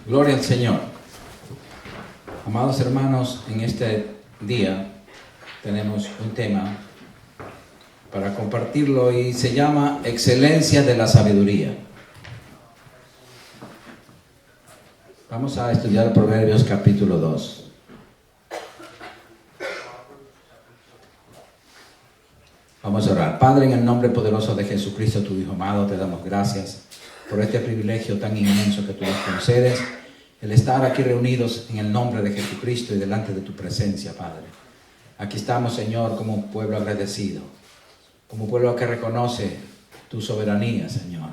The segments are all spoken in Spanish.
Gloria al Señor. Amados hermanos, en este día tenemos un tema para compartirlo y se llama Excelencia de la Sabiduría. Vamos a estudiar Proverbios capítulo 2. Vamos a orar. Padre, en el nombre poderoso de Jesucristo, tu Hijo amado, te damos gracias por este privilegio tan inmenso que tú nos concedes, el estar aquí reunidos en el nombre de Jesucristo y delante de tu presencia, Padre. Aquí estamos, Señor, como un pueblo agradecido, como un pueblo que reconoce tu soberanía, Señor,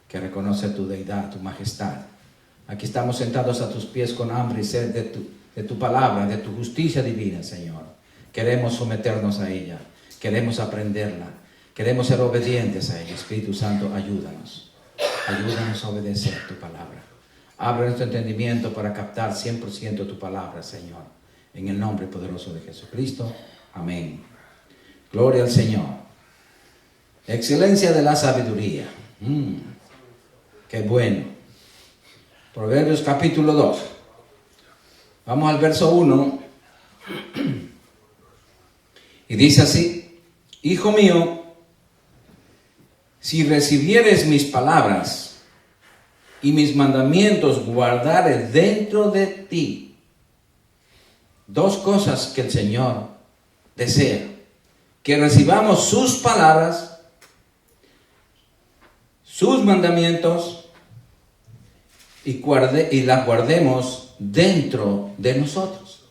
que reconoce tu deidad, tu majestad. Aquí estamos sentados a tus pies con hambre y sed de tu palabra, de tu justicia divina, Señor. Queremos someternos a ella, queremos aprenderla, queremos ser obedientes a ella. Espíritu Santo, ayúdanos. Ayúdanos a obedecer tu palabra. Abre nuestro entendimiento para captar 100% tu palabra, Señor. En el nombre poderoso de Jesucristo. Amén. Gloria al Señor. Excelencia de la sabiduría. Qué bueno. Proverbios capítulo 2. Vamos al verso 1. Y dice así: Hijo mío, si recibieres mis palabras y mis mandamientos guardares dentro de ti. Dos cosas que el Señor desea: que recibamos sus palabras, sus mandamientos y las guardemos dentro de nosotros.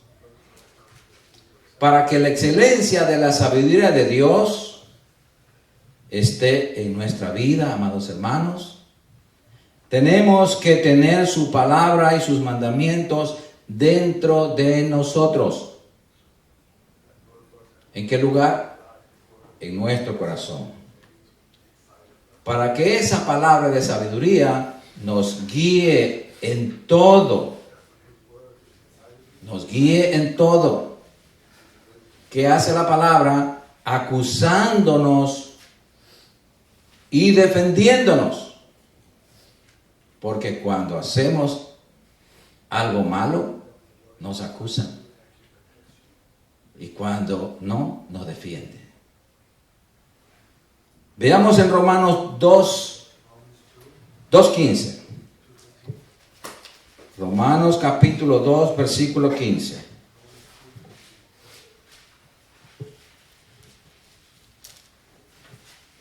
Para que la excelencia de la sabiduría de Dios esté en nuestra vida, amados hermanos, tenemos que tener su palabra y sus mandamientos dentro de nosotros. ¿En qué lugar? En nuestro corazón. Para que esa palabra de sabiduría nos guíe en todo. Nos guíe en todo. ¿Qué hace la palabra? Acusándonos y defendiéndonos. Porque cuando hacemos algo malo, nos acusan. Y cuando no, nos defiende. Veamos en Romanos 2:15. Romanos capítulo 2, versículo 15.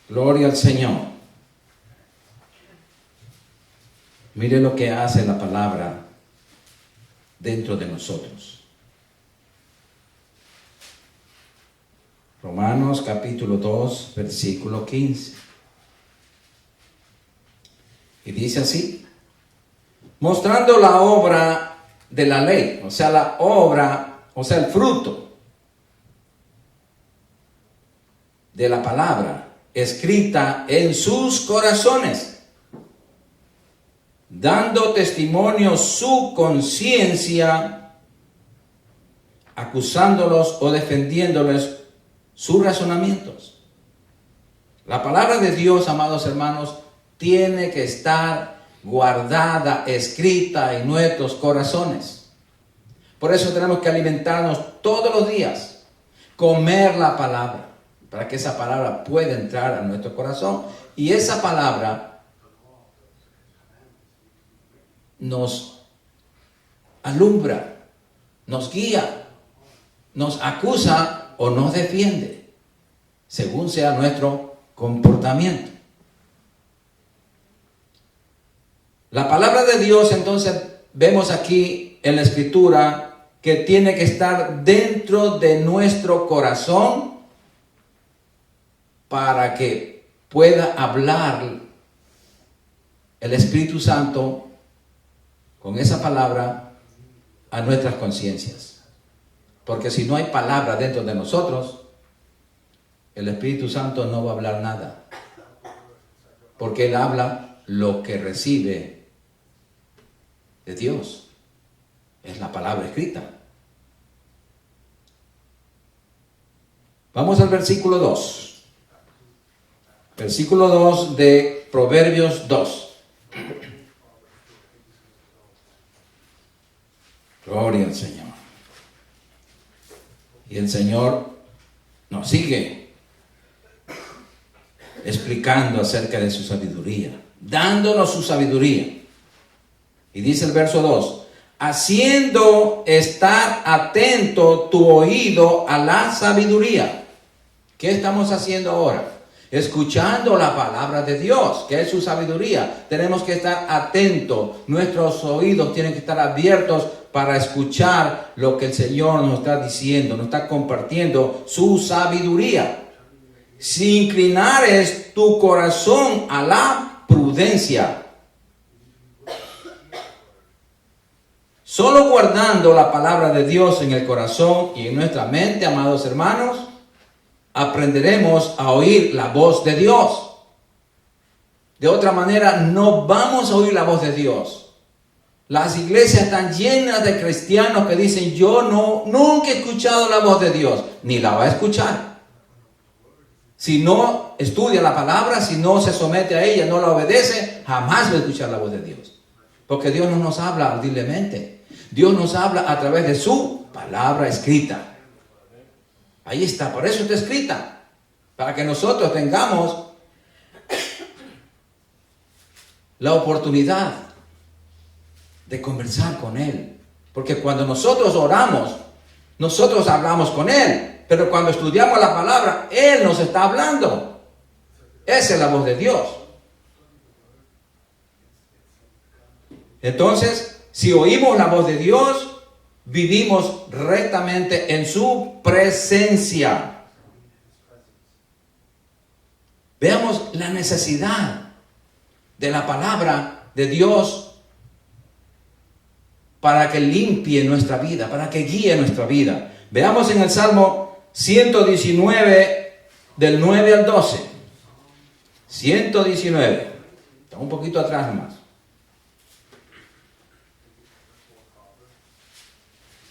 Gloria al Señor. Mire lo que hace la palabra dentro de nosotros. Romanos capítulo 2, versículo 15. Y dice así: mostrando la obra de la ley, o sea, el fruto de la palabra escrita en sus corazones, dando testimonio su conciencia, acusándolos o defendiéndoles sus razonamientos. La palabra de Dios, amados hermanos, tiene que estar guardada, escrita en nuestros corazones. Por eso tenemos que alimentarnos todos los días, comer la palabra, para que esa palabra pueda entrar a nuestro corazón. Y esa palabra nos alumbra, nos guía, nos acusa o nos defiende, según sea nuestro comportamiento. La palabra de Dios, entonces, vemos aquí en la Escritura que tiene que estar dentro de nuestro corazón para que pueda hablar el Espíritu Santo con esa palabra a nuestras conciencias. Porque si no hay palabra dentro de nosotros, el Espíritu Santo no va a hablar nada. Porque Él habla lo que recibe de Dios. Es la palabra escrita. Vamos al versículo 2. Versículo 2 de Proverbios 2. Gloria al Señor. Y el Señor nos sigue explicando acerca de su sabiduría, dándonos su sabiduría. Y dice el verso 2, haciendo estar atento tu oído a la sabiduría. ¿Qué estamos haciendo ahora? Escuchando la palabra de Dios, que es su sabiduría. Tenemos que estar atentos. Nuestros oídos tienen que estar abiertos para escuchar lo que el Señor nos está diciendo, nos está compartiendo su sabiduría. Si inclinares tu corazón a la prudencia, solo guardando la palabra de Dios en el corazón y en nuestra mente, amados hermanos, aprenderemos a oír la voz de Dios. De otra manera, no vamos a oír la voz de Dios. Las iglesias están llenas de cristianos que dicen, yo nunca he escuchado la voz de Dios, ni la va a escuchar. Si no estudia la palabra, si no se somete a ella, no la obedece, jamás va a escuchar la voz de Dios. Porque Dios no nos habla audiblemente. Dios nos habla a través de su palabra escrita. Ahí está, por eso está escrita. Para que nosotros tengamos la oportunidad de conversar con Él. Porque cuando nosotros oramos, nosotros hablamos con Él. Pero cuando estudiamos la palabra, Él nos está hablando. Esa es la voz de Dios. Entonces, si oímos la voz de Dios, vivimos rectamente en su presencia. Veamos la necesidad de la palabra de Dios para que limpie nuestra vida, para que guíe nuestra vida. Veamos en el Salmo 119, del 9 al 12. 119. Está un poquito atrás más.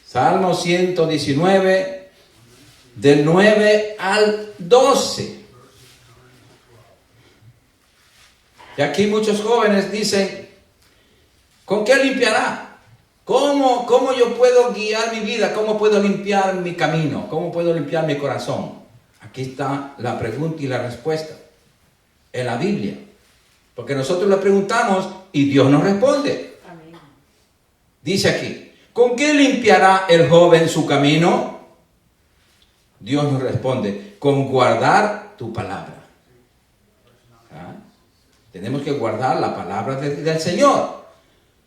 Salmo 119, del 9 al 12. Y aquí muchos jóvenes dicen, ¿con qué limpiará? ¿Cómo yo puedo guiar mi vida? ¿Cómo puedo limpiar mi camino? ¿Cómo puedo limpiar mi corazón? Aquí está la pregunta y la respuesta. En la Biblia. Porque nosotros le preguntamos y Dios nos responde. Amén. Dice aquí, ¿con qué limpiará el joven su camino? Dios nos responde, con guardar tu palabra. ¿Ah? Tenemos que guardar la palabra del Señor.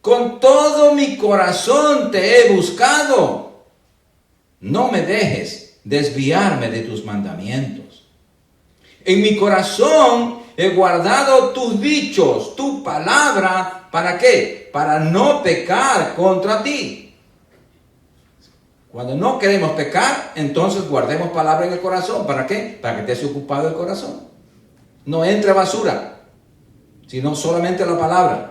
Con todo mi corazón te he buscado. No me dejes desviarme de tus mandamientos. En mi corazón he guardado tus dichos, tu palabra. ¿Para qué? Para no pecar contra ti. Cuando no queremos pecar, entonces guardemos palabra en el corazón. ¿Para qué? Para que estés ocupado el corazón. No entre basura, sino solamente la palabra.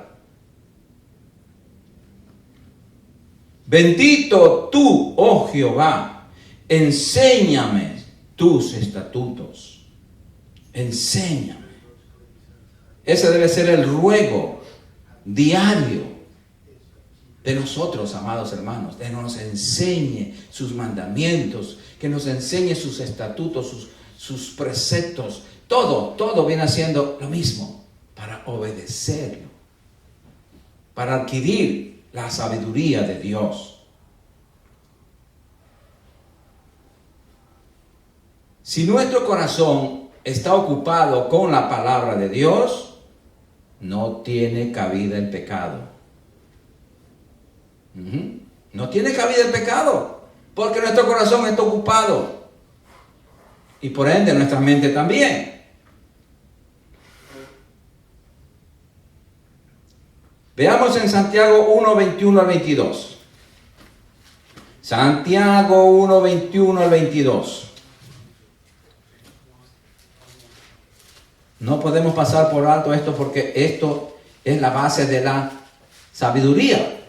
Bendito tú, oh Jehová, enséñame tus estatutos. Enséñame. Ese debe ser el ruego diario de nosotros, amados hermanos. Que nos enseñe sus mandamientos, que nos enseñe sus estatutos, sus preceptos. Todo viene haciendo lo mismo para obedecerlo, para adquirir la sabiduría de Dios. Si nuestro corazón está ocupado con la palabra de Dios, no tiene cabida el pecado. No tiene cabida el pecado, porque nuestro corazón está ocupado. Y por ende nuestra mente también. Veamos en Santiago 1, 21 al 22. Santiago 1, 21 al 22. No podemos pasar por alto esto porque esto es la base de la sabiduría.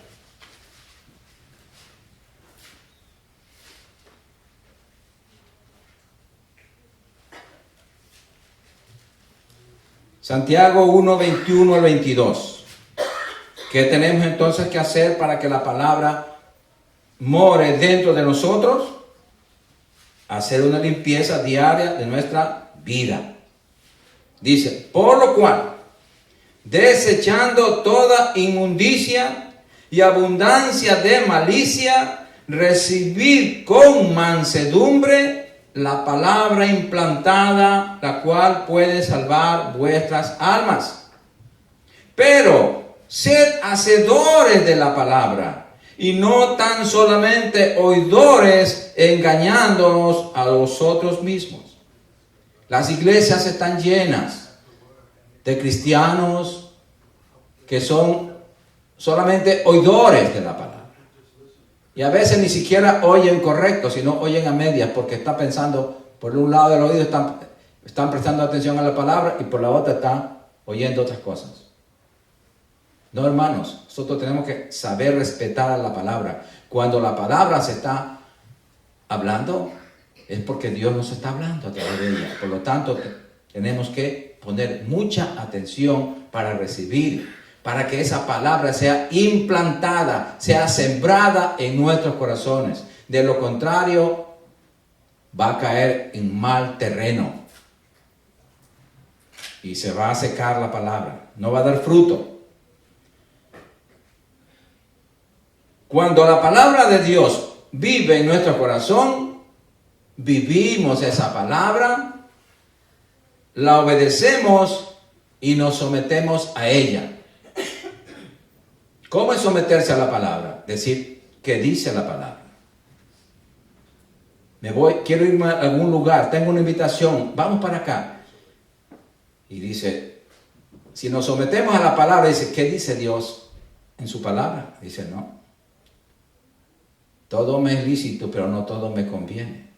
Santiago 1, 21 al 22. ¿Qué tenemos entonces que hacer para que la palabra more dentro de nosotros, hacer una limpieza diaria de nuestra vida. Dice, por lo cual, desechando toda inmundicia y abundancia de malicia, recibid con mansedumbre la palabra implantada, la cual puede salvar vuestras almas. Pero sed hacedores de la palabra, y no tan solamente oidores, engañándonos a vosotros mismos. Las iglesias están llenas de cristianos que son solamente oidores de la palabra. Y a veces ni siquiera oyen correcto, sino oyen a medias, porque está pensando, por un lado del oído están prestando atención a la palabra y por la otra están oyendo otras cosas. No, hermanos, nosotros tenemos que saber respetar a la palabra. Cuando la palabra se está hablando, es porque Dios nos está hablando a través de ella. Por lo tanto, tenemos que poner mucha atención para recibir, para que esa palabra sea implantada, sea sembrada en nuestros corazones. De lo contrario, va a caer en mal terreno y se va a secar la palabra, no va a dar fruto. Cuando la palabra de Dios vive en nuestro corazón, vivimos esa palabra, la obedecemos y nos sometemos a ella. ¿Cómo es someterse a la palabra? Decir, ¿qué dice la palabra? Quiero irme a algún lugar, tengo una invitación, vamos para acá. Y dice, si nos sometemos a la palabra, dice, ¿qué dice Dios en su palabra? Dice, no. Todo me es lícito, pero no todo me conviene.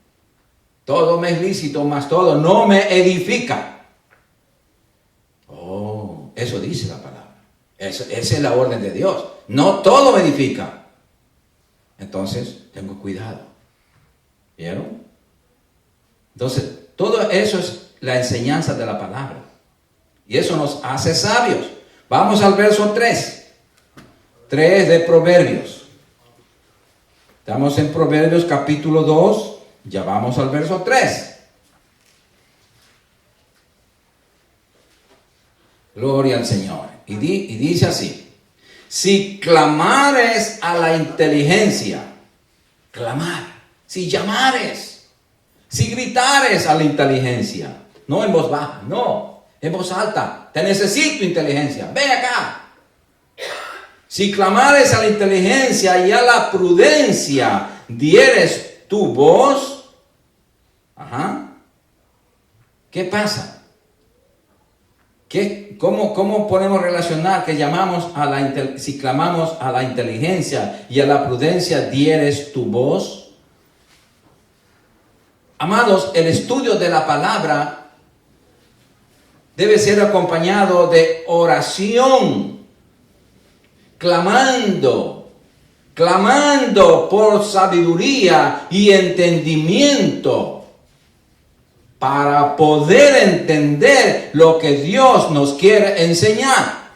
Todo me es lícito, mas todo no me edifica. Oh, eso dice la palabra. Esa es la orden de Dios. No todo me edifica. Entonces, tengo cuidado. ¿Vieron? Entonces, todo eso es la enseñanza de la palabra. Y eso nos hace sabios. Vamos al verso 3. 3 de Proverbios. Estamos en Proverbios capítulo 2, ya vamos al verso 3. Gloria al Señor. Y dice así, si clamares a la inteligencia, clamar, si llamares, si gritares a la inteligencia, no en voz baja, no, en voz alta, te necesito inteligencia, ven acá. Si clamares a la inteligencia y a la prudencia dieres tu voz, ¿qué pasa? ¿Cómo podemos relacionar que si clamamos a la inteligencia y a la prudencia dieres tu voz? Amados, el estudio de la palabra debe ser acompañado de oración. Clamando por sabiduría y entendimiento para poder entender lo que Dios nos quiere enseñar.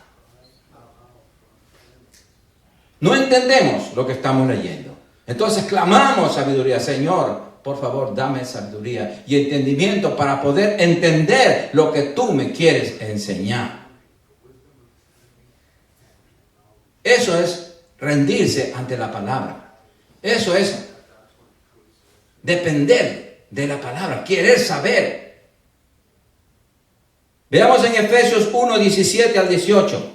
No entendemos lo que estamos leyendo. Entonces clamamos sabiduría. Señor, por favor, dame sabiduría y entendimiento para poder entender lo que tú me quieres enseñar. Eso es rendirse ante la palabra. Eso es depender de la palabra, querer saber. Veamos en Efesios 1, 17 al 18,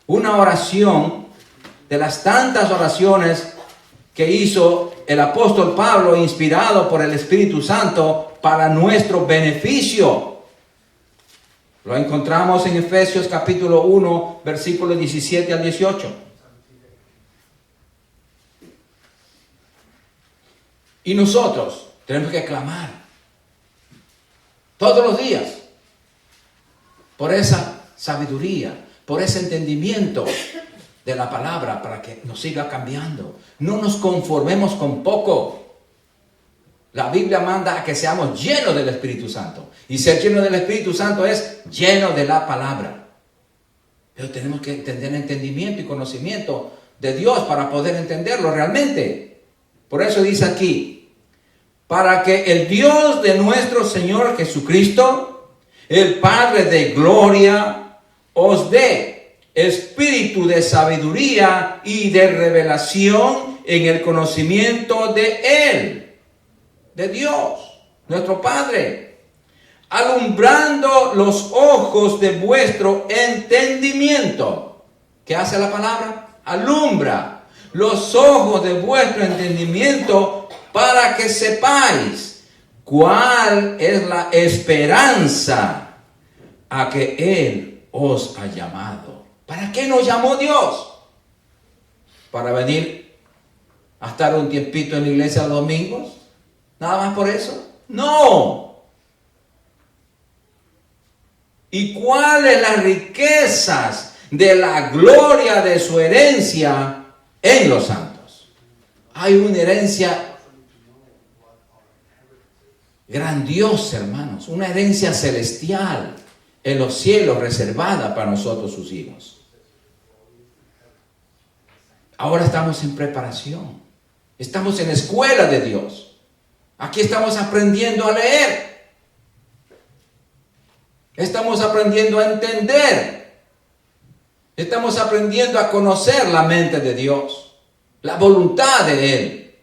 una oración de las tantas oraciones que hizo el apóstol Pablo, inspirado por el Espíritu Santo para nuestro beneficio. Lo encontramos en Efesios capítulo 1, versículos 17 al 18. Y nosotros tenemos que clamar todos los días por esa sabiduría, por ese entendimiento de la palabra para que nos siga cambiando. No nos conformemos con poco. La Biblia manda a que seamos llenos del Espíritu Santo. Y ser lleno del Espíritu Santo es lleno de la palabra. Pero tenemos que tener entendimiento y conocimiento de Dios para poder entenderlo realmente. Por eso dice aquí, para que el Dios de nuestro Señor Jesucristo, el Padre de gloria, os dé espíritu de sabiduría y de revelación en el conocimiento de Él, de Dios, nuestro Padre, alumbrando los ojos de vuestro entendimiento. ¿Qué hace la palabra? Alumbra los ojos de vuestro entendimiento para que sepáis cuál es la esperanza a que Él os ha llamado. ¿Para qué nos llamó Dios? ¿Para venir a estar un tiempito en la iglesia los domingos? ¿Nada más por eso? No. ¿Y cuáles las riquezas de la gloria de su herencia en los santos? Hay una herencia grandiosa, hermanos, una herencia celestial en los cielos reservada para nosotros sus hijos. Ahora estamos en preparación, estamos en la escuela de Dios. Aquí estamos aprendiendo a leer, estamos aprendiendo a entender, estamos aprendiendo a conocer la mente de Dios, la voluntad de Él.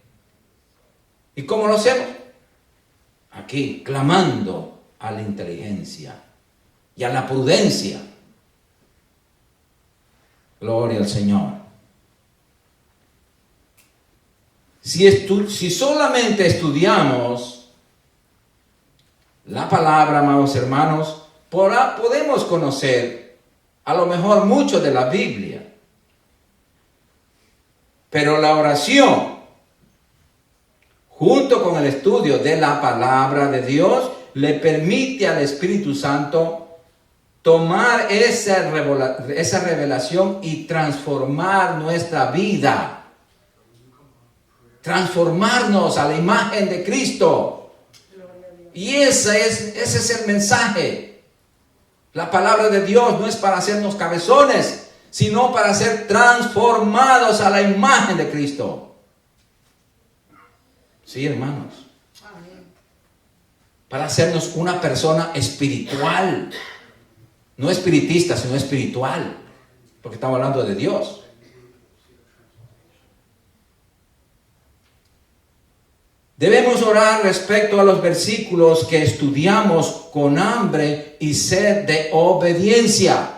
¿Y cómo lo hacemos? Aquí, clamando a la inteligencia y a la prudencia. Gloria al Señor. Si solamente estudiamos la palabra, amados hermanos, podemos conocer a lo mejor mucho de la Biblia. Pero la oración, junto con el estudio de la palabra de Dios, le permite al Espíritu Santo tomar esa revelación y transformar nuestra vida. Transformarnos a la imagen de Cristo. Y ese es el mensaje. La palabra de Dios no es para hacernos cabezones, sino para ser transformados a la imagen de Cristo. Sí, hermanos. Para hacernos una persona espiritual. No espiritista, sino espiritual. Porque estamos hablando de Dios. Debemos orar respecto a los versículos que estudiamos con hambre y sed de obediencia.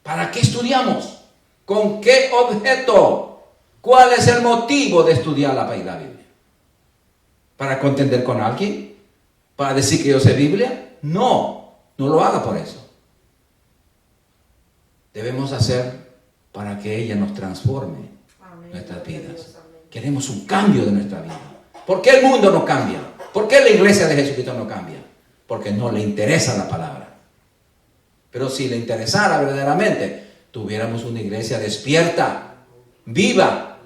¿Para qué estudiamos? ¿Con qué objeto? ¿Cuál es el motivo de estudiar la Biblia? ¿Para contender con alguien? ¿Para decir que yo sé Biblia? No lo haga por eso. Debemos hacer para que ella nos transforme nuestras vidas. Queremos un cambio de nuestra vida. ¿Por qué el mundo no cambia? ¿Por qué la iglesia de Jesucristo no cambia? Porque no le interesa la palabra. Pero si le interesara verdaderamente, tuviéramos una iglesia despierta, viva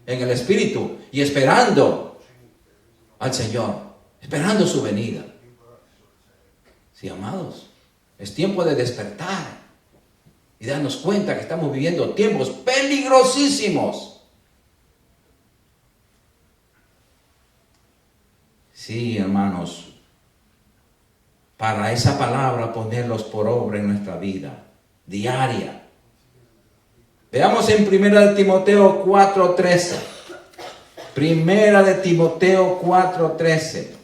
en el Espíritu y esperando al Señor, esperando su venida. Sí, amados, es tiempo de despertar y darnos cuenta que estamos viviendo tiempos peligrosísimos. Sí, hermanos, para esa palabra ponerlos por obra en nuestra vida diaria. Veamos en 1 Timoteo 4:13. 1 Timoteo 4:13.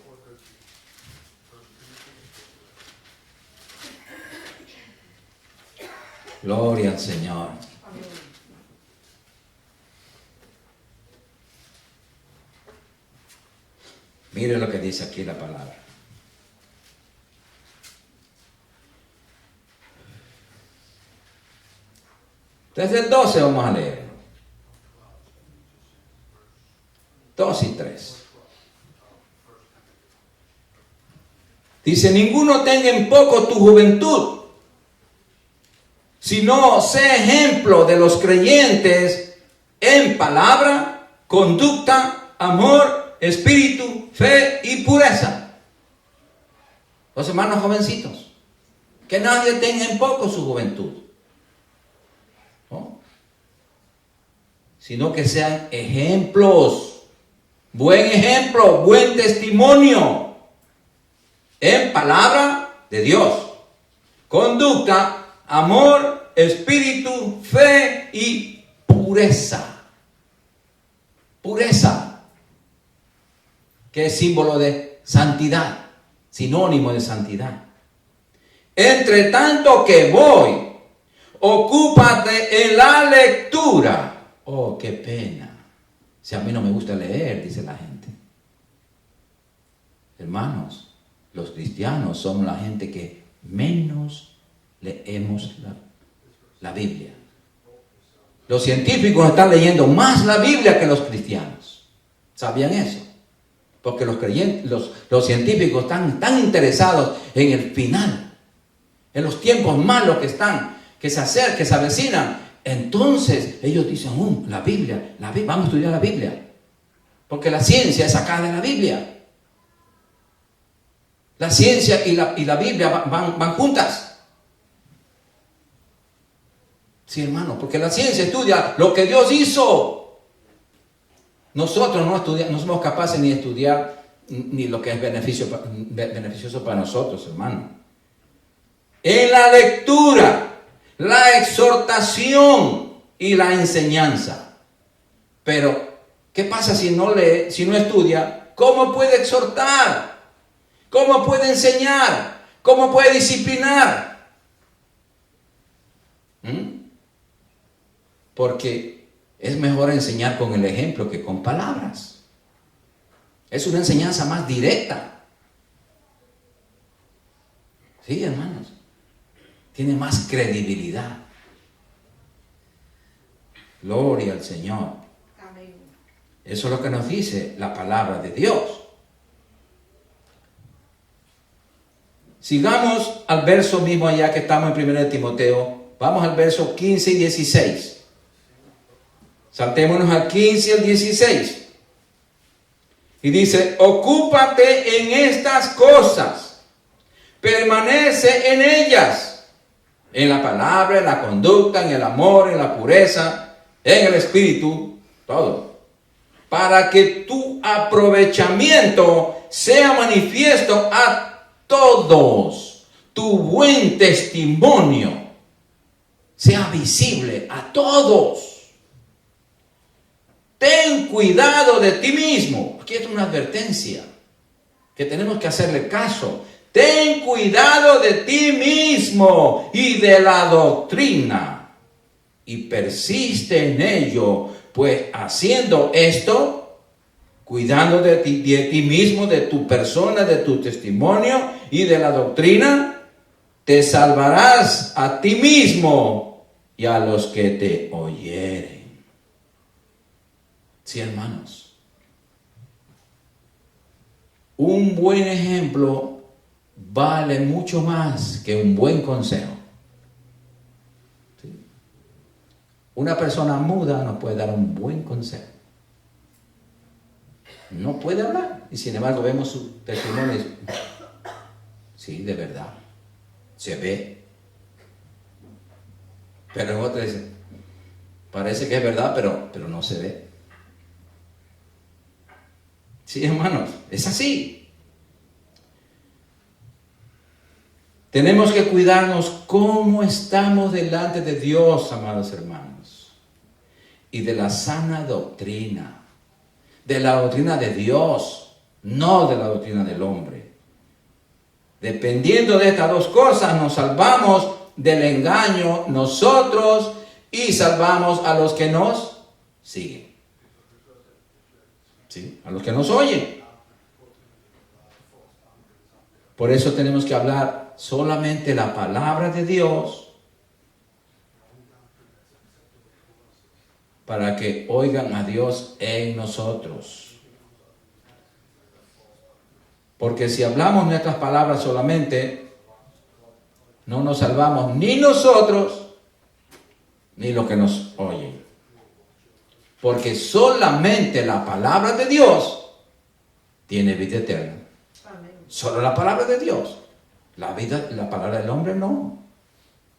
Gloria al Señor. Mire lo que dice aquí la palabra. Desde el 12 vamos a leer. 2 y 3. Dice, ninguno tenga en poco tu juventud, sino sé ejemplo de los creyentes en palabra, conducta, amor, espíritu, fe y pureza. Los hermanos jovencitos, que nadie tenga en poco su juventud, ¿no? Sino que sean ejemplos, buen ejemplo, buen testimonio en palabra de Dios, conducta, amor, espíritu, fe y pureza. Pureza, que es símbolo de santidad, sinónimo de santidad. Entre tanto que voy, ocúpate en la lectura. Oh, qué pena. Si a mí no me gusta leer, dice la gente. Hermanos, los cristianos somos la gente que menos leemos la Biblia. Los científicos están leyendo más la Biblia que los cristianos. ¿Sabían eso? Porque los científicos están tan interesados en el final, en los tiempos malos que se avecinan. Entonces ellos dicen, la Biblia, vamos a estudiar la Biblia. Porque la ciencia es sacada de la Biblia. La ciencia y la Biblia van juntas. Sí, hermano, porque la ciencia estudia lo que Dios hizo. Nosotros no somos capaces ni de estudiar ni lo que es beneficioso para nosotros, hermano. En la lectura, la exhortación y la enseñanza. Pero, ¿qué pasa si no lee, si no estudia? ¿Cómo puede exhortar? ¿Cómo puede enseñar? ¿Cómo puede disciplinar? Porque es mejor enseñar con el ejemplo que con palabras. Es una enseñanza más directa. Sí, hermanos. Tiene más credibilidad. Gloria al Señor. Amén. Eso es lo que nos dice la palabra de Dios. Sigamos al verso mismo allá que estamos en 1 Timoteo. Vamos al verso 15 y 16. Saltémonos al 15 y al 16. Y dice, ocúpate en estas cosas, permanece en ellas, en la palabra, en la conducta, en el amor, en la pureza, en el espíritu, todo. Para que tu aprovechamiento sea manifiesto a todos, tu buen testimonio sea visible a todos. Ten cuidado de ti mismo. Aquí es una advertencia que tenemos que hacerle caso. Ten cuidado de ti mismo y de la doctrina. Y persiste en ello, pues haciendo esto, cuidando de ti mismo, de tu persona, de tu testimonio y de la doctrina, te salvarás a ti mismo y a los que te oyeren. Sí, hermanos. Un buen ejemplo vale mucho más que un buen consejo. ¿Sí? Una persona muda no puede dar un buen consejo. No puede hablar. Y sin embargo vemos sus testimonios. Sí, de verdad. Se ve. Pero en otra dice, parece que es verdad, pero no se ve. Sí, hermanos, es así. Tenemos que cuidarnos cómo estamos delante de Dios, amados hermanos. Y de la sana doctrina. De la doctrina de Dios, no de la doctrina del hombre. Dependiendo de estas dos cosas, nos salvamos del engaño nosotros y salvamos a los que nos siguen. ¿Sí? A los que nos oyen. Por eso tenemos que hablar solamente la palabra de Dios para que oigan a Dios en nosotros. Porque si hablamos nuestras palabras solamente, no nos salvamos ni nosotros ni los que nos oyen. Porque solamente la palabra de Dios tiene vida eterna. Amén. Solo la palabra de Dios. La palabra del hombre no.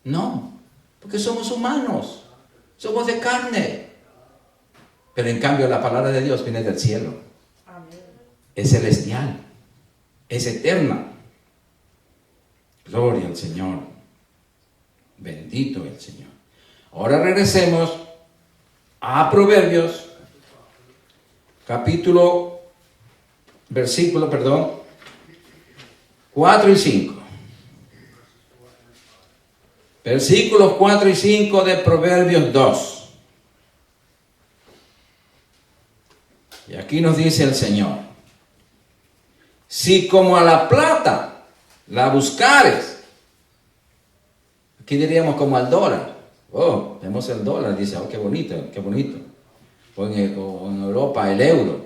No. Porque somos humanos. Somos de carne. Pero en cambio la palabra de Dios viene del cielo. es celestial, es eterna. Gloria al Señor. Bendito el Señor. Ahora regresemos a Proverbios, versículo 4 y 5. Versículos 4 y 5 de Proverbios 2. Y aquí nos dice el Señor: si como a la plata la buscares, aquí diríamos como al dólar. Oh, vemos el dólar, dice, oh, qué bonito, qué bonito. O en Europa el euro.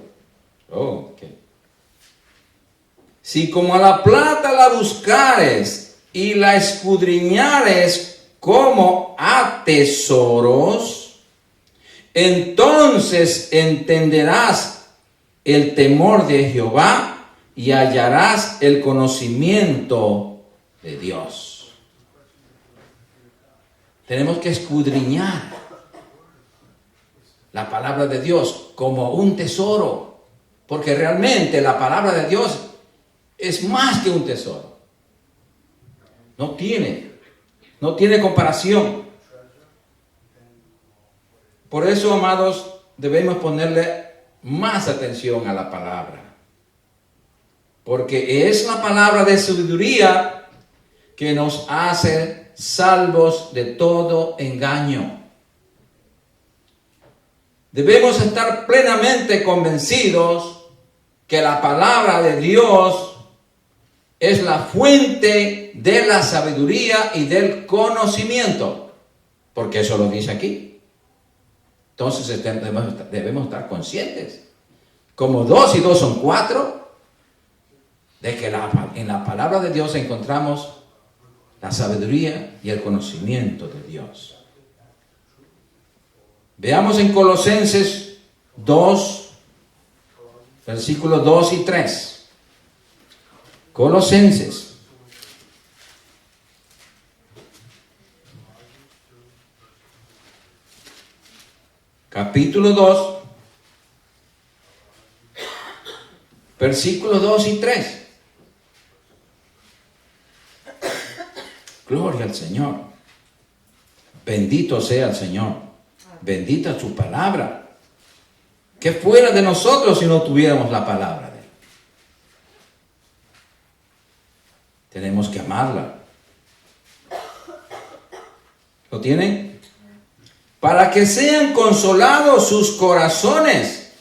Oh, okay. Si como a la plata la buscares y la escudriñares como a tesoros, entonces entenderás el temor de Jehová y hallarás el conocimiento de Dios. Tenemos que escudriñar la palabra de Dios como un tesoro, porque realmente la palabra de Dios es más que un tesoro. No tiene comparación. Por eso, amados, debemos ponerle más atención a la palabra, porque es la palabra de sabiduría que nos hace salvos de todo engaño. Debemos estar plenamente convencidos que la palabra de Dios es la fuente de la sabiduría y del conocimiento, porque eso lo dice aquí. Entonces debemos estar conscientes, como 2 y 2 son 4, de que en la palabra de Dios encontramos la sabiduría y el conocimiento de Dios. Veamos en Colosenses 2, versículos 2 y 3. Colosenses. Capítulo 2, versículos 2 y 3. Gloria al Señor. Bendito sea el Señor. Bendita su palabra. ¿Qué fuera de nosotros si no tuviéramos la palabra de Él? Tenemos que amarla. ¿Lo tienen? Para que sean consolados sus corazones,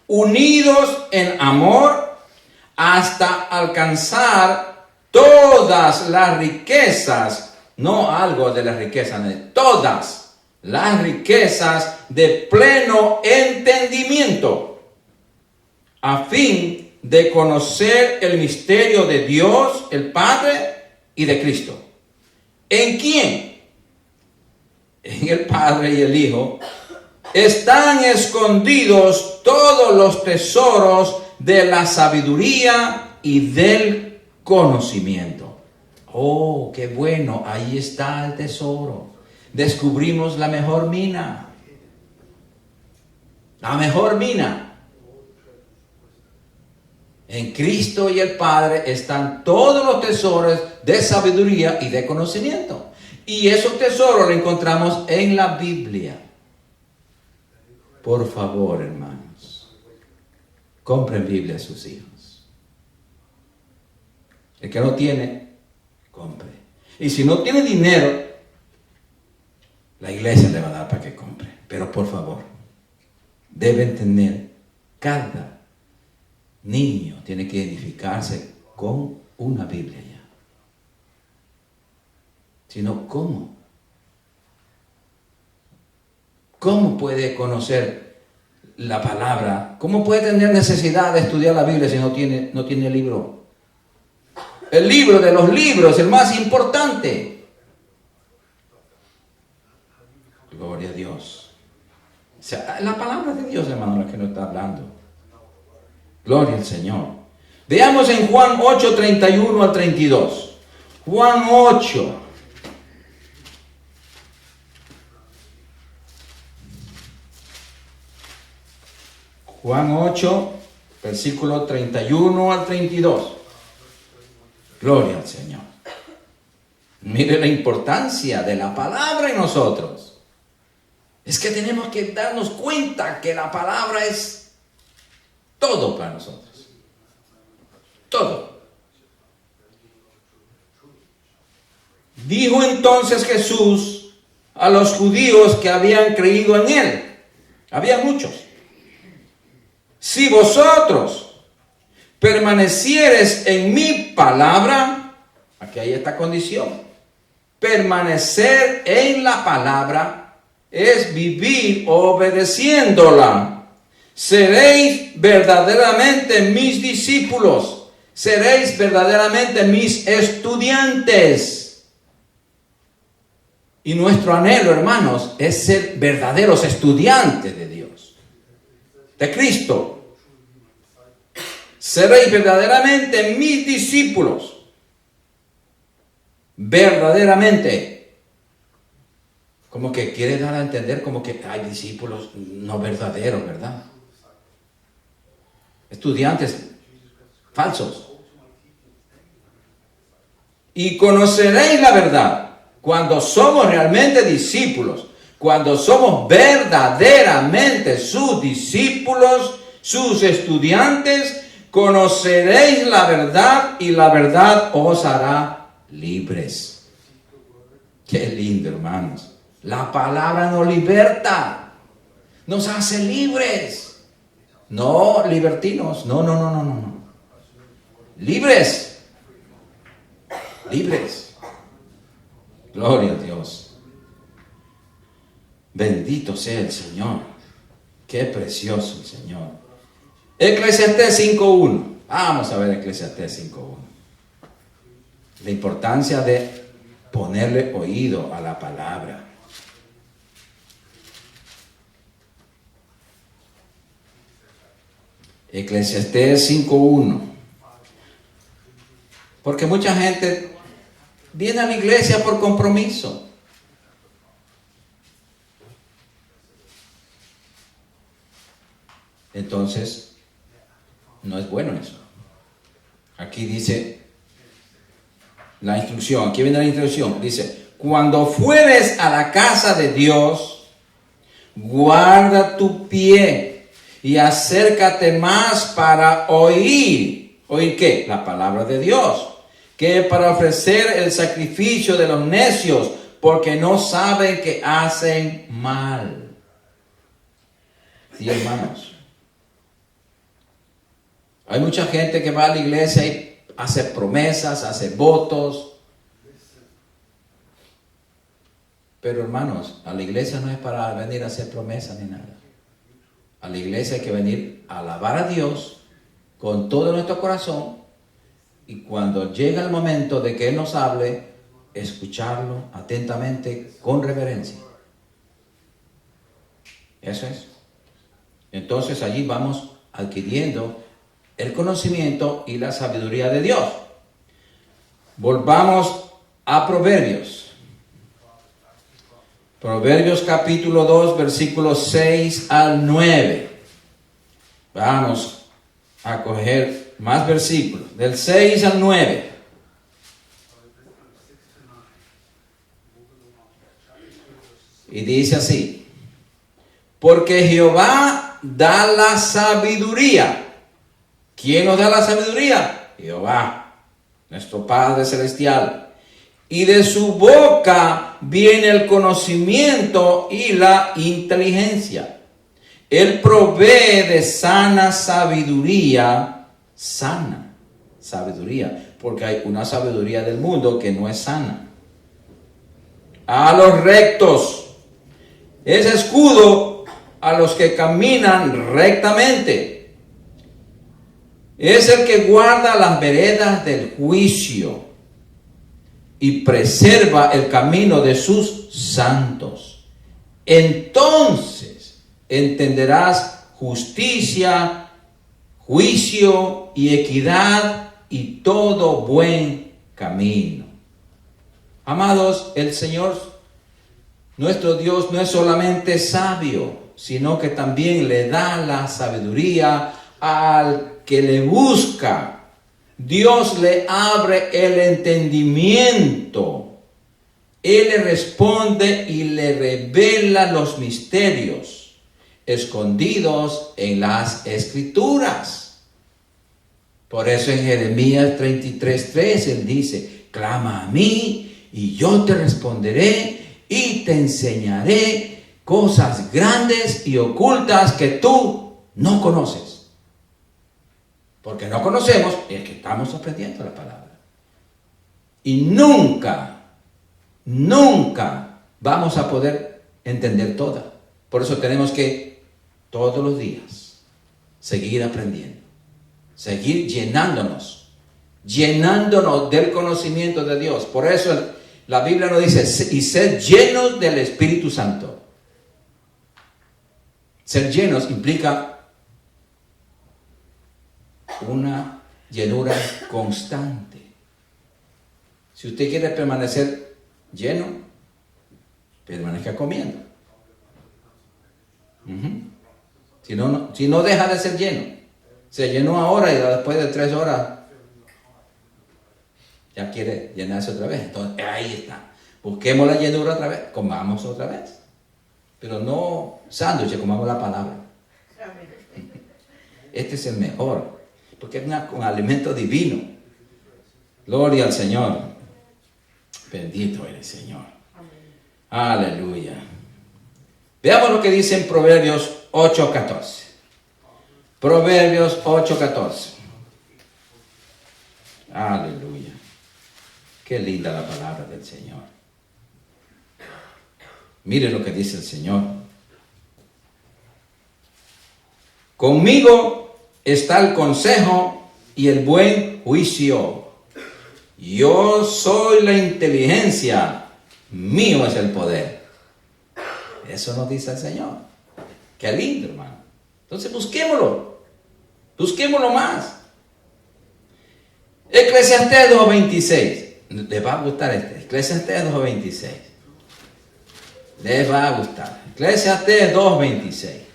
unidos en amor, hasta alcanzar todas las riquezas, no algo de las riquezas, todas las riquezas de pleno entendimiento, a fin de conocer el misterio de Dios, el Padre, y de Cristo. ¿En quién? En el Padre y el Hijo están escondidos todos los tesoros de la sabiduría y del conocimiento. Oh, qué bueno, ahí está el tesoro. Descubrimos la mejor mina. La mejor mina. En Cristo y el Padre están todos los tesoros de sabiduría y de conocimiento. Y esos tesoros los encontramos en la Biblia. Por favor, hermanos, compren Biblia a sus hijos. El que no tiene, compre. Y si no tiene dinero, la iglesia le va a dar para que compre. Pero por favor, deben tener, cada niño tiene que edificarse con una Biblia ya. Sino, ¿cómo? ¿Cómo puede conocer la palabra? ¿Cómo puede tener necesidad de estudiar la Biblia si no tiene el libro? El libro de los libros, el más importante. Gloria a Dios. O sea, la palabra de Dios, hermano, la que nos está hablando. Gloria al Señor. Veamos en Juan 8, 31 al 32. Juan 8. Juan 8, versículo 31 al 32. Gloria al Señor. Mire la importancia de la palabra en nosotros. Es que tenemos que darnos cuenta que la palabra es todo para nosotros. Todo. Dijo entonces Jesús a los judíos que habían creído en él. Había muchos. Si vosotros permaneciereis en mi palabra, aquí hay esta condición. Permanecer en la palabra es vivir obedeciéndola. Seréis verdaderamente mis discípulos. Seréis verdaderamente mis estudiantes. Y nuestro anhelo, hermanos, es ser verdaderos estudiantes de Dios, de Cristo. Seréis verdaderamente mis discípulos. Verdaderamente. Como que quiere dar a entender como que hay discípulos no verdaderos, ¿verdad? Estudiantes falsos. Y conoceréis la verdad. Cuando somos realmente discípulos, cuando somos verdaderamente sus discípulos, sus estudiantes, conoceréis la verdad y la verdad os hará libres. Qué lindo, hermanos. La palabra nos liberta, nos hace libres. No libertinos, no. Libres. Libres. Gloria a Dios. Bendito sea el Señor. Qué precioso el Señor. Eclesiastés 5.1. Vamos a ver Eclesiastés 5.1. La importancia de ponerle oído a la palabra. Eclesiastés 5.1. Porque mucha gente viene a la iglesia por compromiso. Entonces, no es bueno eso. Aquí dice la instrucción. Aquí viene la instrucción. Dice, cuando fueres a la casa de Dios, guarda tu pie y acércate más para oír. ¿Oír qué? La palabra de Dios. Que para ofrecer el sacrificio de los necios, porque no saben que hacen mal. Sí, hermanos. Hay mucha gente que va a la iglesia y hace promesas, hace votos. Pero hermanos, a la iglesia no es para venir a hacer promesas ni nada. A la iglesia hay que venir a alabar a Dios con todo nuestro corazón. Y cuando llega el momento de que Él nos hable, escucharlo atentamente, con reverencia. Eso es. Entonces allí vamos adquiriendo el conocimiento y la sabiduría de Dios. Volvamos a Proverbios. Proverbios capítulo 2, versículos 6 al 9. Vamos a coger más versículos, del 6 al 9. Y dice así: porque Jehová da la sabiduría. ¿Quién nos da la sabiduría? Jehová, nuestro Padre Celestial. Y de su boca viene el conocimiento y la inteligencia. Él provee de sana sabiduría. Sana sabiduría, porque hay una sabiduría del mundo que no es sana. A los rectos es escudo a los que caminan rectamente. Es el que guarda las veredas del juicio y preserva el camino de sus santos. Entonces entenderás justicia, juicio y equidad y todo buen camino. Amados, el Señor, nuestro Dios, no es solamente sabio, sino que también le da la sabiduría al que le busca, Dios le abre el entendimiento. Él le responde y le revela los misterios escondidos en las Escrituras. Por eso en Jeremías 33:3 él dice: clama a mí y yo te responderé y te enseñaré cosas grandes y ocultas que tú no conoces. Porque no conocemos, es que estamos aprendiendo la palabra. Y nunca vamos a poder entender toda. Por eso tenemos que todos los días seguir aprendiendo, seguir llenándonos del conocimiento de Dios. Por eso la Biblia nos dice: y sed llenos del Espíritu Santo. Ser llenos implica una llenura constante. Si usted quiere permanecer lleno, permanezca comiendo. Si no deja de ser lleno, se llenó ahora y después de 3 horas ya quiere llenarse otra vez. Entonces ahí está, busquemos la llenura otra vez, comamos otra vez, pero no sándwiches, comamos la palabra. Este es el mejor, porque es un alimento divino. Gloria al Señor. Bendito eres, Señor. Aleluya. Veamos lo que dice en Proverbios 8:14. Proverbios 8:14. Aleluya. Qué linda la palabra del Señor. Mire lo que dice el Señor. Conmigo está el consejo y el buen juicio. Yo soy la inteligencia, mío es el poder. Eso nos dice el Señor. Qué lindo, hermano. Entonces busquémoslo más. Eclesiastés 2:26. Les va a gustar este. Eclesiastés 2:26. Les va a gustar. Eclesiastés 2:26.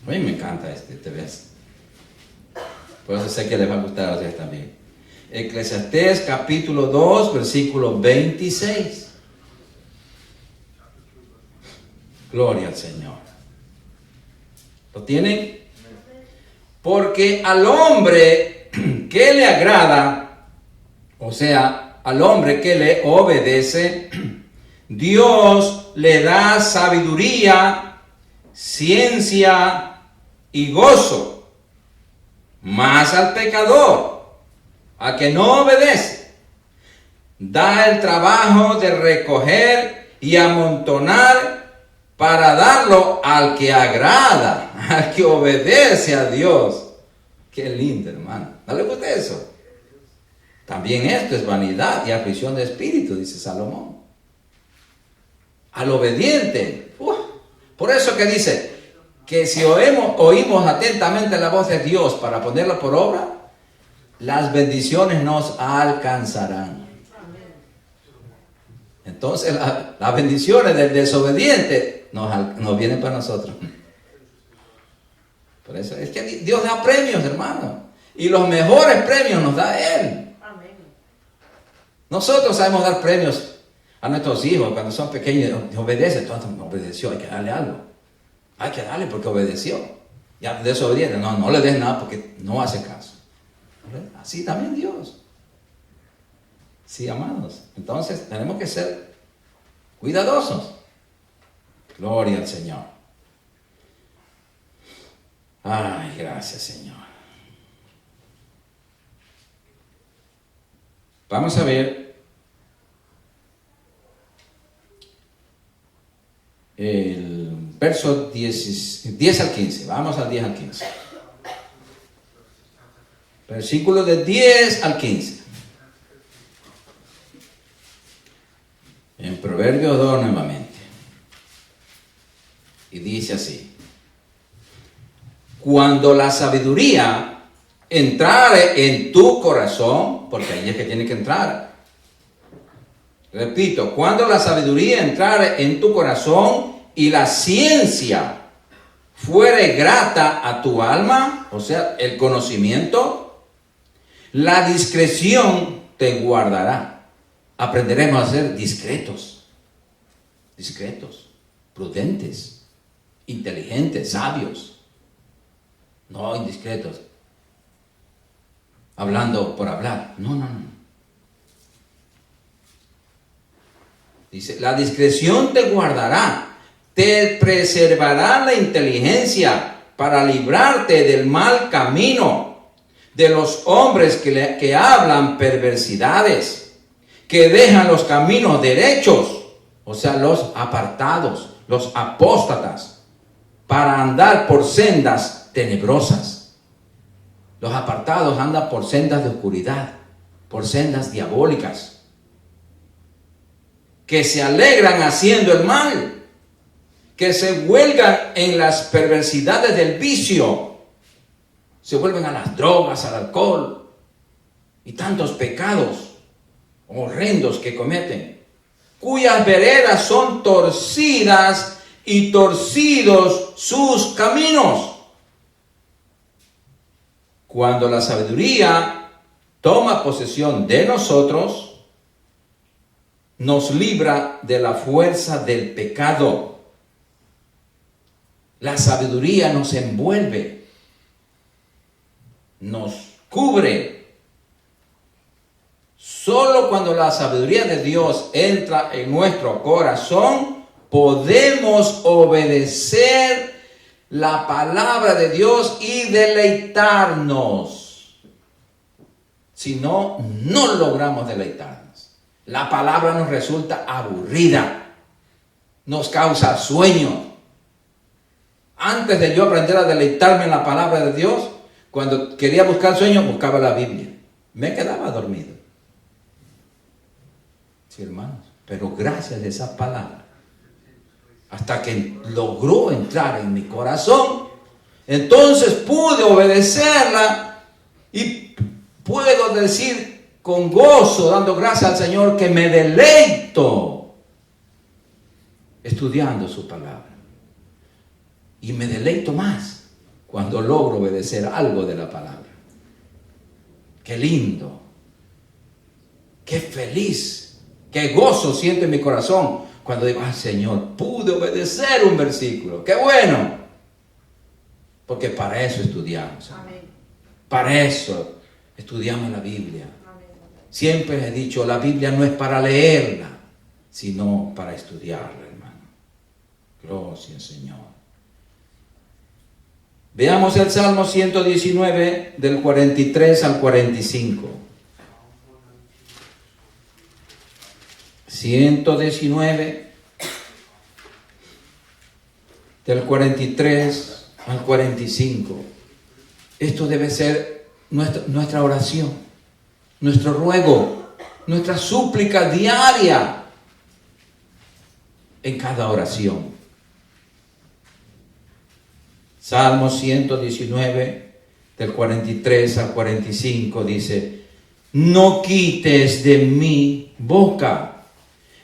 A mí me encanta este verso. Por eso sé que les va a gustar a ustedes también. Eclesiastés capítulo 2, versículo 26. Gloria al Señor. ¿Lo tienen? Porque al hombre que le agrada, o sea, al hombre que le obedece, Dios le da sabiduría, ciencia y gozo. Mas al pecador, a que no obedece, da el trabajo de recoger y amontonar para darlo al que agrada, al que obedece a Dios. Qué lindo, hermano. ¿No le gusta eso? También esto es vanidad y aflicción de espíritu, dice Salomón. Al obediente. Por eso que dice que si oímos atentamente la voz de Dios para ponerla por obra, las bendiciones nos alcanzarán. Entonces las bendiciones del desobediente nos vienen para nosotros. Por eso es que Dios da premios, hermano. Y los mejores premios nos da Él. Nosotros sabemos dar premios a nuestros hijos cuando son pequeños. Obedece, entonces obedeció, hay que darle algo. Hay que darle porque obedeció. Ya desobediente, no le des nada porque no hace caso. Así también Dios. Sí, amados. Entonces tenemos que ser cuidadosos. Gloria al Señor. Ay, gracias, Señor. Vamos a ver el verso 10 al 15. Vamos al 10 al 15. Versículo de 10 al 15. En Proverbios 2 nuevamente. Y dice así: cuando la sabiduría entrare en tu corazón, porque ahí es que tiene que entrar. Repito, cuando la sabiduría entrare en tu corazón y la ciencia fuere grata a tu alma, o sea, el conocimiento, la discreción te guardará. Aprenderemos a ser discretos, prudentes, inteligentes, sabios, no indiscretos, hablando por hablar. No. Dice, la discreción te guardará, te preservará la inteligencia para librarte del mal camino, de los hombres que hablan perversidades, que dejan los caminos derechos, o sea, los apartados, los apóstatas, para andar por sendas tenebrosas. Los apartados andan por sendas de oscuridad, por sendas diabólicas, que se alegran haciendo el mal, que se vuelgan en las perversidades del vicio, se vuelven a las drogas, al alcohol y tantos pecados horrendos que cometen, cuyas veredas son torcidas y torcidos sus caminos. Cuando la sabiduría toma posesión de nosotros, nos libra de la fuerza del pecado. La sabiduría nos envuelve, nos cubre. Solo cuando la sabiduría de Dios entra en nuestro corazón, podemos obedecer la palabra de Dios y deleitarnos. Si no, no logramos deleitarnos. La palabra nos resulta aburrida, nos causa sueño. Antes de yo aprender a deleitarme en la palabra de Dios, cuando quería buscar sueño, buscaba la Biblia. Me quedaba dormido. Sí, hermanos, pero gracias a esa palabra, hasta que logró entrar en mi corazón, entonces pude obedecerla y puedo decir con gozo, dando gracias al Señor, que me deleito estudiando su palabra. Y me deleito más cuando logro obedecer algo de la palabra. Qué lindo, qué feliz, qué gozo siento en mi corazón cuando digo, Señor, pude obedecer un versículo. ¡Qué bueno! Porque para eso estudiamos. Amén. Para eso estudiamos la Biblia. Siempre he dicho, la Biblia no es para leerla, sino para estudiarla, hermano. Gracias, Señor. Veamos el Salmo 119, del 43 al 45. 119, del 43 al 45. Esto debe ser nuestra oración, nuestro ruego, nuestra súplica diaria en cada oración. Salmo 119, del 43 al 45 dice, no quites de mi boca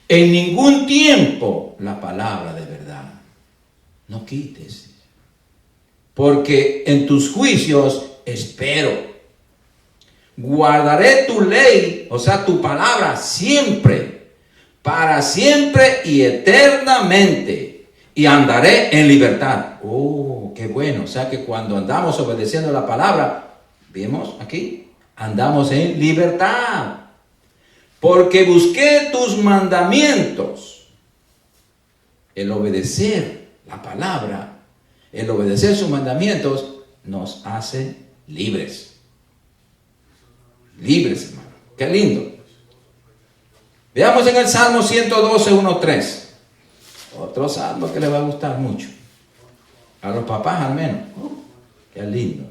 en ningún tiempo la palabra de verdad. No quites, porque en tus juicios espero. Guardaré tu ley, o sea, tu palabra siempre, para siempre y eternamente, y andaré en libertad. Oh, qué bueno. O sea que cuando andamos obedeciendo la palabra, ¿vimos aquí? Andamos en libertad. Porque busqué tus mandamientos. El obedecer la palabra, el obedecer sus mandamientos, nos hace libres. Libres, hermano. Qué lindo. Veamos en el Salmo 112, 1-3. Otro salmo que le va a gustar mucho. A los papás al menos. Qué lindo.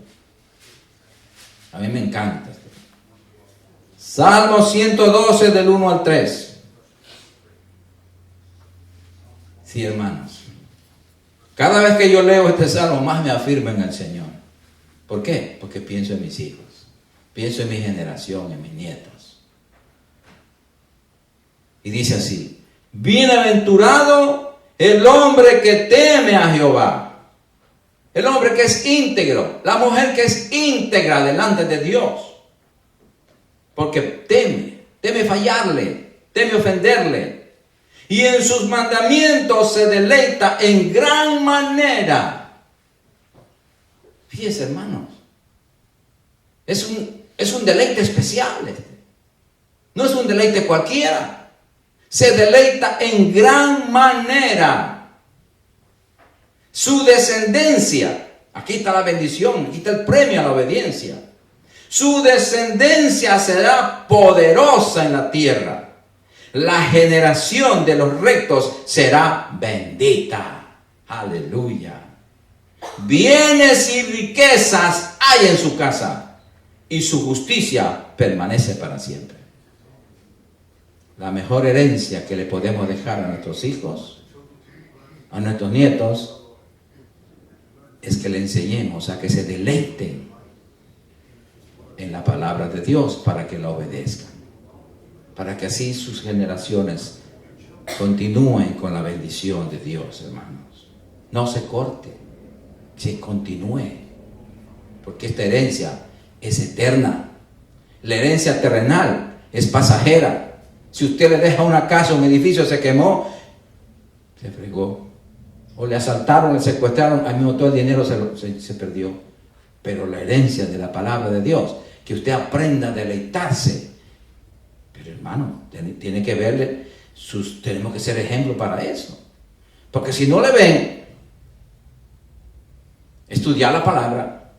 A mí me encanta. Salmo 112 del 1 al 3. Sí, hermanos. Cada vez que yo leo este salmo, más me afirmo en el Señor. ¿Por qué? Porque pienso en mis hijos. Pienso en mi generación, en mis nietos. Y dice así: bienaventurado el hombre que teme a Jehová El hombre que es íntegro, la mujer que es íntegra delante de Dios. Porque teme fallarle, teme ofenderle. Y en sus mandamientos se deleita en gran manera. Fíjense, hermanos. Es un deleite especial este. No es un deleite cualquiera. Se deleita en gran manera. Su descendencia, aquí está la bendición, aquí está el premio a la obediencia. Su descendencia será poderosa en la tierra. La generación de los rectos será bendita. Aleluya. Bienes y riquezas hay en su casa, y su justicia permanece para siempre. La mejor herencia que le podemos dejar a nuestros hijos, a nuestros nietos, es que le enseñemos a que se deleiten en la palabra de Dios para que la obedezcan, para que así sus generaciones continúen con la bendición de Dios, hermanos. No se corte, se continúe, porque esta herencia es eterna. La herencia terrenal es pasajera. Si usted le deja una casa, un edificio, se quemó, se fregó. O le asaltaron, le secuestraron, al mismo todo el dinero se perdió. Pero la herencia de la palabra de Dios, que usted aprenda a deleitarse. Pero hermano, tiene que verle, tenemos que ser ejemplo para eso. Porque si no le ven estudiar la palabra,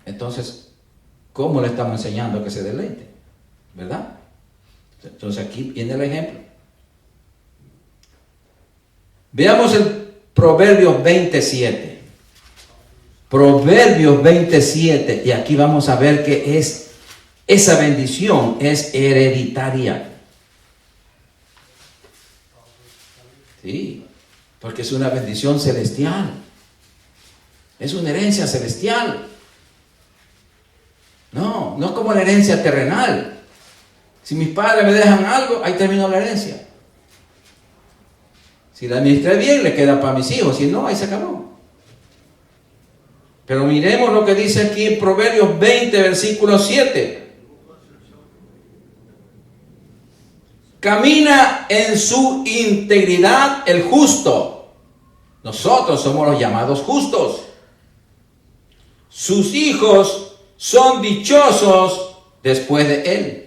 entonces, ¿cómo le estamos enseñando que se deleite? ¿Verdad? Entonces aquí viene el ejemplo. Veamos el Proverbios 27. Proverbios 27. Y aquí vamos a ver que esa bendición es hereditaria. Sí, porque es una bendición celestial. Es una herencia celestial. No es como la herencia terrenal. Si mis padres me dejan algo, ahí terminó la herencia. Si la administré bien, le queda para mis hijos. Si no, ahí se acabó. Pero miremos lo que dice aquí en Proverbios 20, versículo 7. Camina en su integridad el justo. Nosotros somos los llamados justos. Sus hijos son dichosos después de él.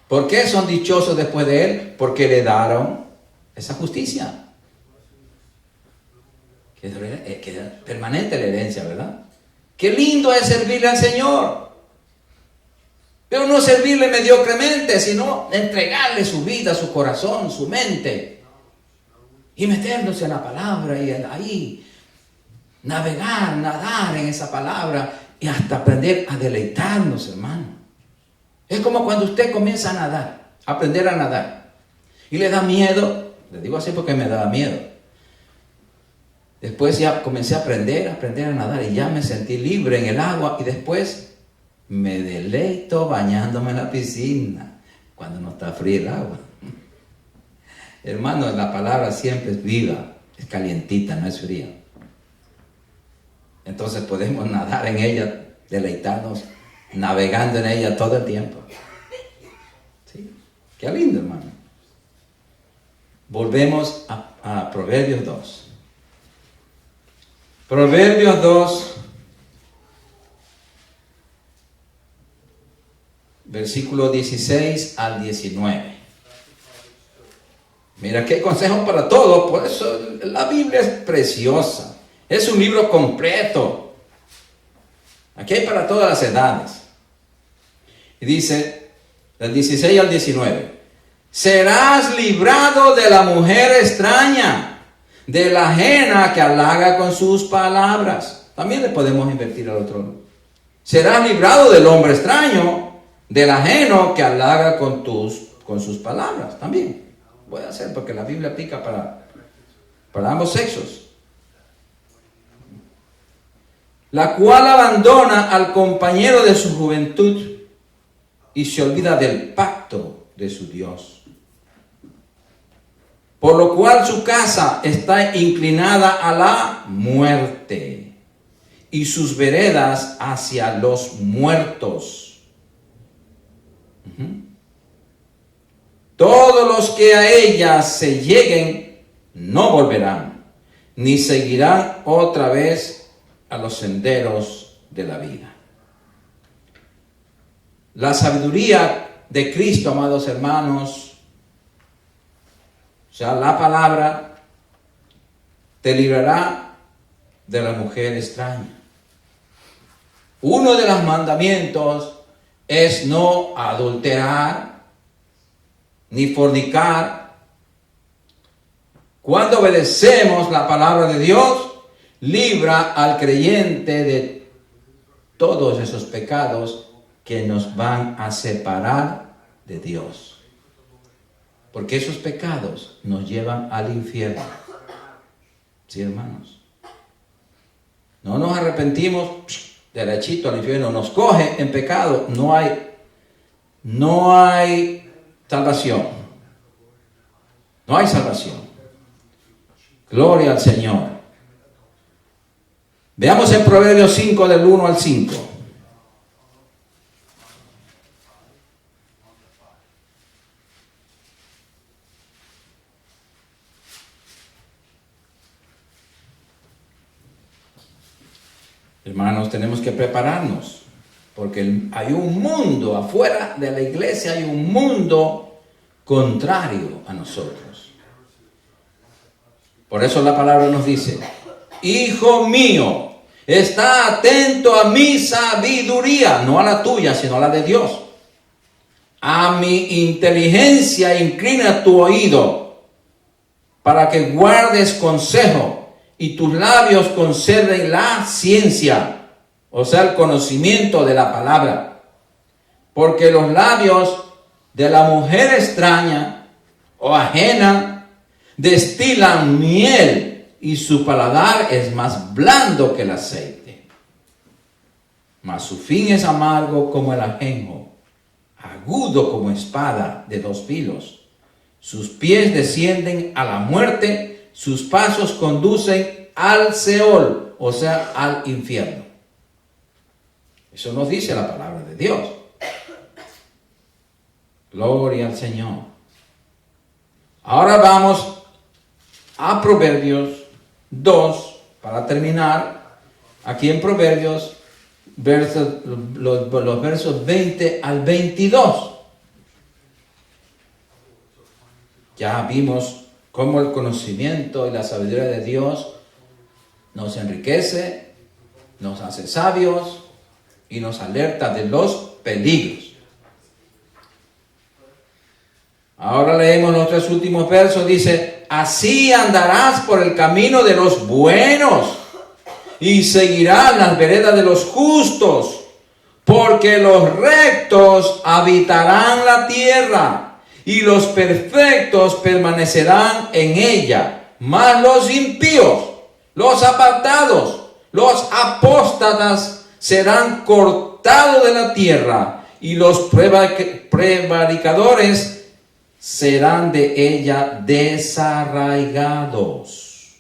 ¿Por qué son dichosos después de él? Porque le daron esa justicia. Que es permanente la herencia, ¿verdad? Qué lindo es servirle al Señor. Pero no servirle mediocremente, sino entregarle su vida, su corazón, su mente. Y meternos en la palabra y ahí navegar, nadar en esa palabra y hasta aprender a deleitarnos, hermano. Es como cuando usted comienza a nadar, a aprender a nadar. Y le da miedo. Le digo así porque me daba miedo. Después ya comencé a aprender a nadar y ya me sentí libre en el agua y después me deleito bañándome en la piscina cuando no está fría el agua. Hermano, la palabra siempre es viva, es calientita, no es fría. Entonces podemos nadar en ella, deleitarnos, navegando en ella todo el tiempo. ¿Sí? Qué lindo, hermano. Volvemos a Proverbios 2. Proverbios 2, versículo 16 al 19. Mira qué consejo para todos. Por eso la Biblia es preciosa. Es un libro completo. Aquí hay para todas las edades. Y dice, del 16 al 19. Serás librado de la mujer extraña, de la ajena que halaga con sus palabras. También le podemos invertir al otro. Serás librado del hombre extraño, del ajeno que halaga con sus palabras. También puede hacer, porque la Biblia aplica para ambos sexos. La cual abandona al compañero de su juventud y se olvida del pacto de su Dios. por lo cual su casa está inclinada a la muerte y sus veredas hacia los muertos. Todos los que a ella se lleguen no volverán, ni seguirán otra vez a los senderos de la vida. La sabiduría de Cristo, amados hermanos, o sea, la palabra, te librará de la mujer extraña. Uno de los mandamientos es no adulterar ni fornicar. Cuando obedecemos la palabra de Dios, libra al creyente de todos esos pecados que nos van a separar de Dios. Porque esos pecados nos llevan al infierno. ¿Sí, hermanos? No nos arrepentimos, derechito al infierno, nos coge en pecado, no hay salvación. No hay salvación. Gloria al Señor. Veamos en Proverbios 5 del 1 al 5. Hermanos, tenemos que prepararnos, porque hay un mundo afuera de la iglesia, hay un mundo contrario a nosotros. Por eso la palabra nos dice, hijo mío, está atento a mi sabiduría, no a la tuya, sino a la de Dios. A mi inteligencia inclina tu oído, para que guardes consejo, y tus labios conserven la ciencia, o sea, el conocimiento de la palabra. Porque los labios de la mujer extraña o ajena destilan miel, y su paladar es más blando que el aceite. Mas su fin es amargo como el ajenjo, agudo como espada de dos filos. Sus pies descienden a la muerte, sus pasos conducen al Seol, o sea, al infierno. Eso nos dice la palabra de Dios. Gloria al Señor. Ahora vamos a Proverbios 2, para terminar. Aquí en Proverbios, los versos 20 al 22. Ya vimos cómo el conocimiento y la sabiduría de Dios nos enriquece, nos hace sabios y nos alerta de los peligros. Ahora leemos los tres últimos versos. Dice, así andarás por el camino de los buenos y seguirás las veredas de los justos, porque los rectos habitarán la tierra y los perfectos permanecerán en ella. Mas los impíos, los apartados, los apóstatas serán cortados de la tierra, y los prevaricadores serán de ella desarraigados.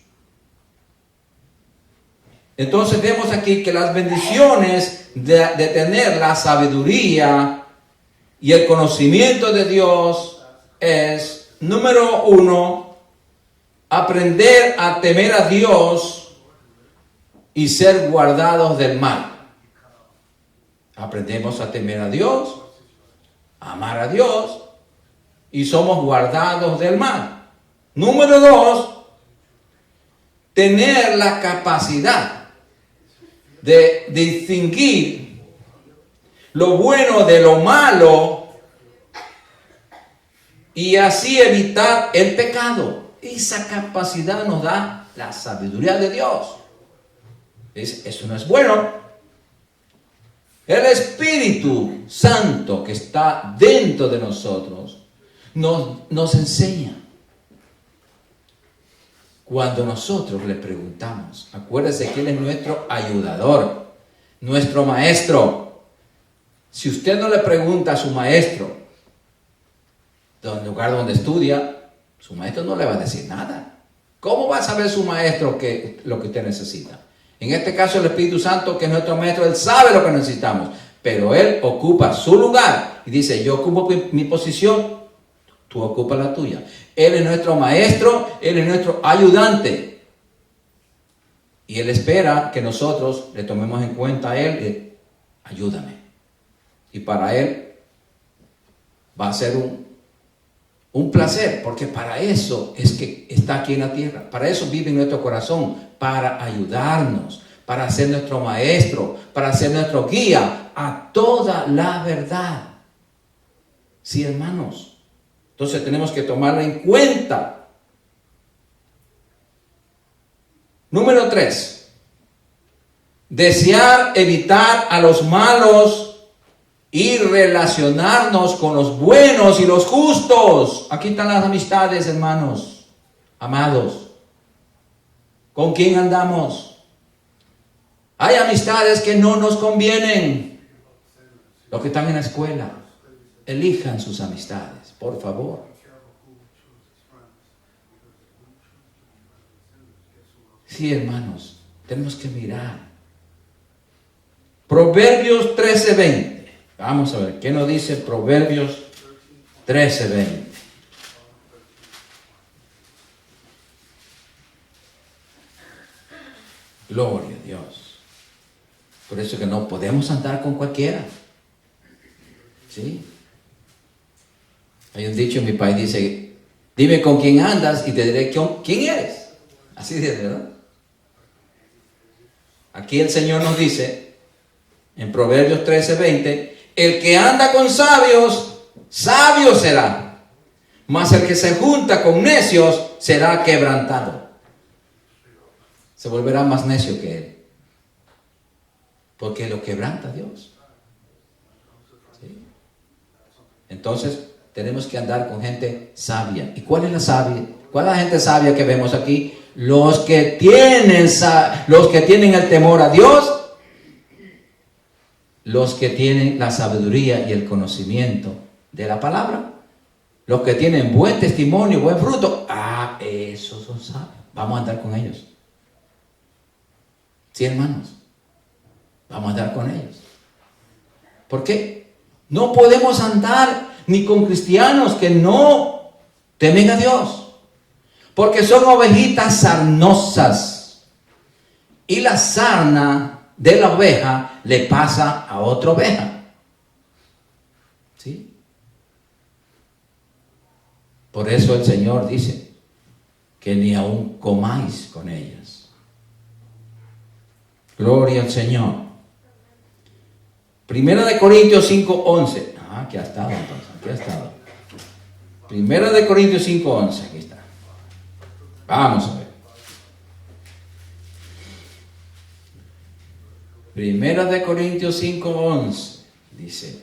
Entonces vemos aquí que las bendiciones de tener la sabiduría y el conocimiento de Dios es, número 1, aprender a temer a Dios y ser guardados del mal. Aprendemos a temer a Dios, a amar a Dios, y somos guardados del mal. Número 2, tener la capacidad de distinguir lo bueno de lo malo y así evitar el pecado. Esa capacidad nos da la sabiduría de Dios. Eso no es bueno. El Espíritu Santo que está dentro de nosotros nos enseña. Cuando nosotros le preguntamos, acuérdese que Él es nuestro ayudador, nuestro maestro. Si usted no le pregunta a su maestro, del lugar donde estudia, Su maestro no le va a decir nada. ¿Cómo va a saber su maestro lo que usted necesita? En este caso el Espíritu Santo, que es nuestro maestro, Él sabe lo que necesitamos. Pero Él ocupa su lugar y dice, yo ocupo mi posición, tú ocupas la tuya. Él es nuestro maestro, Él es nuestro ayudante. Y Él espera que nosotros le tomemos en cuenta a Él, ayúdame. Y para Él va a ser un placer, porque para eso es que está aquí en la tierra. Para eso vive en nuestro corazón, para ayudarnos, para ser nuestro maestro, para ser nuestro guía a toda la verdad. Sí, hermanos. Entonces tenemos que tomarla en cuenta. Número 3. Desear evitar a los malos y relacionarnos con los buenos y los justos. Aquí están las amistades, hermanos, amados. ¿Con quién andamos? Hay amistades que no nos convienen. Los que están en la escuela, elijan sus amistades, por favor. Sí, hermanos, tenemos que mirar. Proverbios 13:20. Vamos a ver, ¿qué nos dice Proverbios 13:20? Gloria a Dios. Por eso que no podemos andar con cualquiera. ¿Sí? Hay un dicho en mi país, dice, dime con quién andas y te diré quién eres. Así dice, ¿verdad? Aquí el Señor nos dice, en Proverbios 13:20, el que anda con sabios, sabio será. Mas el que se junta con necios será quebrantado. Se volverá más necio que él. Porque lo quebranta Dios. ¿Sí? Entonces, tenemos que andar con gente sabia. ¿Y cuál es la sabia? ¿Cuál es la gente sabia que vemos aquí? Los que tienen el temor a Dios. Los que tienen la sabiduría y el conocimiento de la palabra. Los que tienen buen testimonio, buen fruto. Esos son sabios. Vamos a andar con ellos. Sí, hermanos. Vamos a andar con ellos. ¿Por qué? No podemos andar ni con cristianos que no temen a Dios. Porque son ovejitas sarnosas. Y la sarna de la oveja le pasa a otra oveja. ¿Sí? Por eso el Señor dice que ni aun comáis con ellas. Gloria al Señor. Primera de Corintios 5:11. Aquí ha estado entonces, aquí ha estado. Primera de Corintios 5:11, aquí está. Vamos a ver. Primera de Corintios 5:11 dice,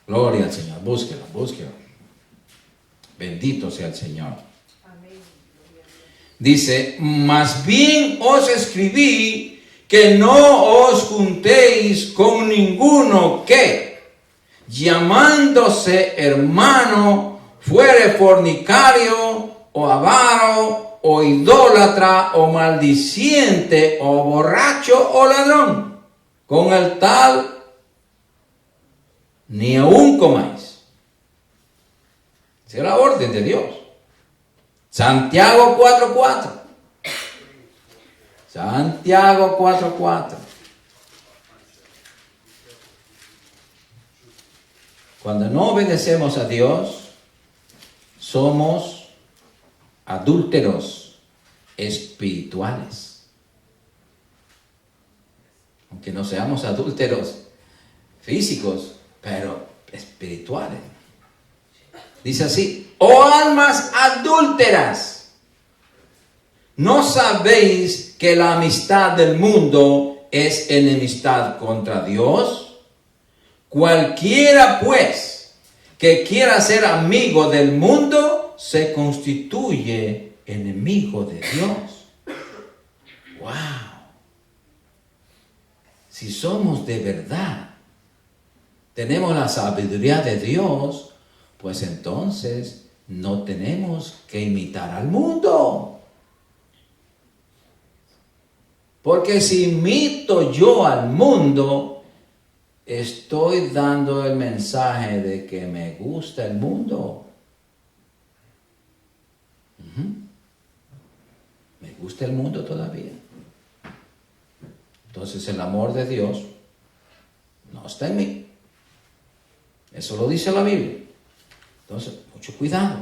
gloria al Señor, búsquelo. Bendito sea el Señor. Dice, más bien os escribí que no os juntéis con ninguno que, llamándose hermano, fuere fornicario o avaro o idólatra o maldiciente o borracho o ladrón. Con el tal ni aun comáis. Esa es la orden de Dios. Santiago 4:4. Santiago 4:4. Cuando no obedecemos a Dios, somos adúlteros espirituales. Aunque no seamos adúlteros físicos, pero espirituales. Dice así, oh almas adúlteras, ¿no sabéis que la amistad del mundo es enemistad contra Dios? Cualquiera pues que quiera ser amigo del mundo se constituye enemigo de Dios. ¡Wow! Si somos de verdad, tenemos la sabiduría de Dios, pues entonces no tenemos que imitar al mundo. Porque si imito yo al mundo, estoy dando el mensaje de que me gusta el mundo. Me gusta el mundo todavía. Entonces el amor de Dios no está en mí. Eso lo dice la Biblia. Entonces, mucho cuidado.